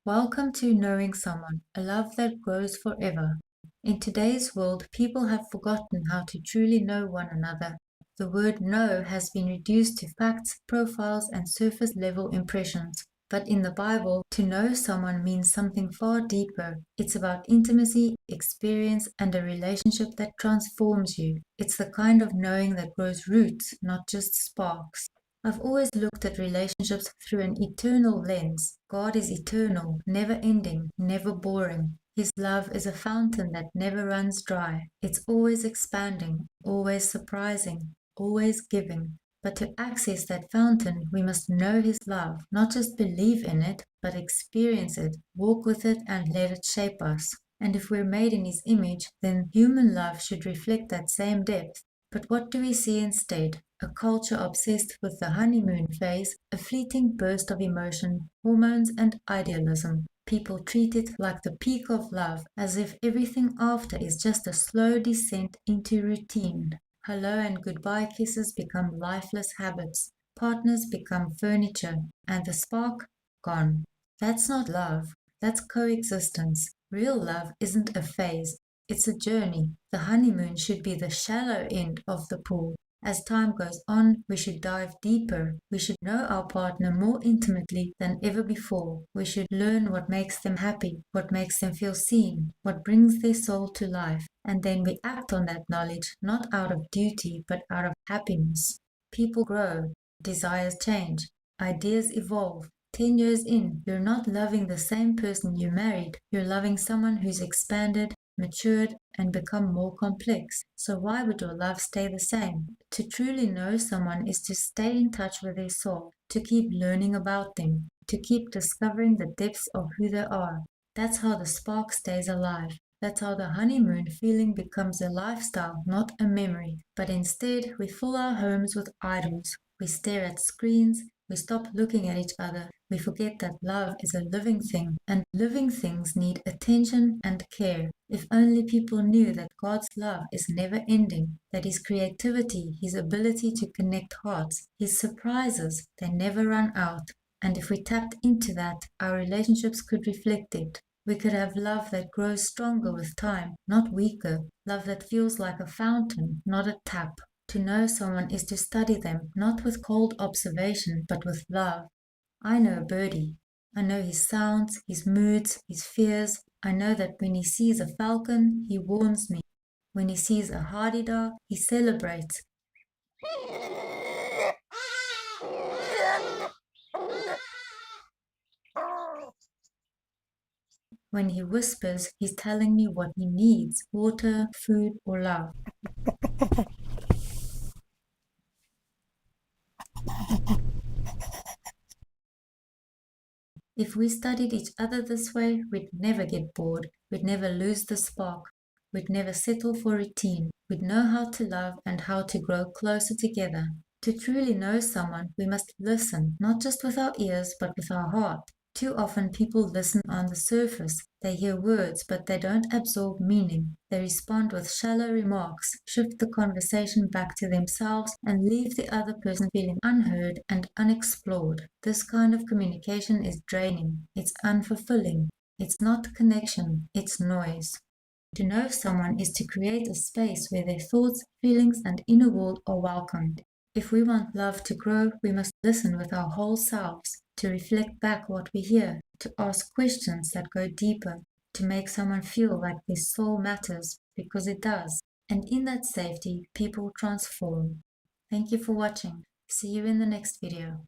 Welcome to Knowing Someone, a love that grows forever. In today's world, people have forgotten how to truly know one another. The word know has been reduced to facts, profiles, and surface level impressions. But in the Bible, to know someone means something far deeper. It's about intimacy, experience, and a relationship that transforms you. It's the kind of knowing that grows roots, not just sparks. I've always looked at relationships through an eternal lens. God is eternal, never ending, never boring. His love is a fountain that never runs dry. It's always expanding, always surprising, always giving. But to access that fountain, we must know His love, not just believe in it, but experience it, walk with it, and let it shape us. And if we're made in His image, then human love should reflect that same depth. But what do we see instead? A culture obsessed with the honeymoon phase, a fleeting burst of emotion, hormones, and idealism. People treat it like the peak of love, as if everything after is just a slow descent into routine. Hello and goodbye kisses become lifeless habits. Partners become furniture, and the spark gone. That's not love. That's coexistence. Real love isn't a phase. It's a journey. The honeymoon should be the shallow end of the pool. As time goes on, we should dive deeper. We should know our partner more intimately than ever before. We should learn what makes them happy, what makes them feel seen, what brings their soul to life. And then we act on that knowledge, not out of duty, but out of happiness. People grow, desires change, ideas evolve. 10 years in, you're not loving the same person you married. You're loving someone who's expanded, matured, and become more complex. So why would your love stay the same? To truly know someone is to stay in touch with their soul, to keep learning about them, to keep discovering the depths of who they are. That's how the spark stays alive. That's how the honeymoon feeling becomes a lifestyle, not a memory. But instead, we fill our homes with idols. We stare at screens. We stop looking at each other. We forget that love is a living thing, and living things need attention and care. If only people knew that God's love is never ending, that His creativity, His ability to connect hearts, His surprises, they never run out. And if we tapped into that, our relationships could reflect it. We could have love that grows stronger with time, not weaker. Love that feels like a fountain, not a tap. To know someone is to study them, not with cold observation, but with love. I know Birdie. I know his sounds, his moods, his fears. I know that when he sees a falcon, he warns me. When he sees a hardy-dar, he celebrates. When he whispers, he's telling me what he needs, water, food, or love. If we studied each other this way, we'd never get bored. We'd never lose the spark. We'd never settle for routine. We'd know how to love and how to grow closer together. To truly know someone, we must listen, not just with our ears, but with our heart. Too often people listen on the surface. They hear words, but they don't absorb meaning. They respond with shallow remarks, shift the conversation back to themselves, and leave the other person feeling unheard and unexplored. This kind of communication is draining. It's unfulfilling. It's not connection, it's noise. To know someone is to create a space where their thoughts, feelings, and inner world are welcomed. If we want love to grow, we must listen with our whole selves, to reflect back what we hear, to ask questions that go deeper, to make someone feel like their soul matters, because it does. And in that safety, people transform. Thank you for watching. See you in the next video.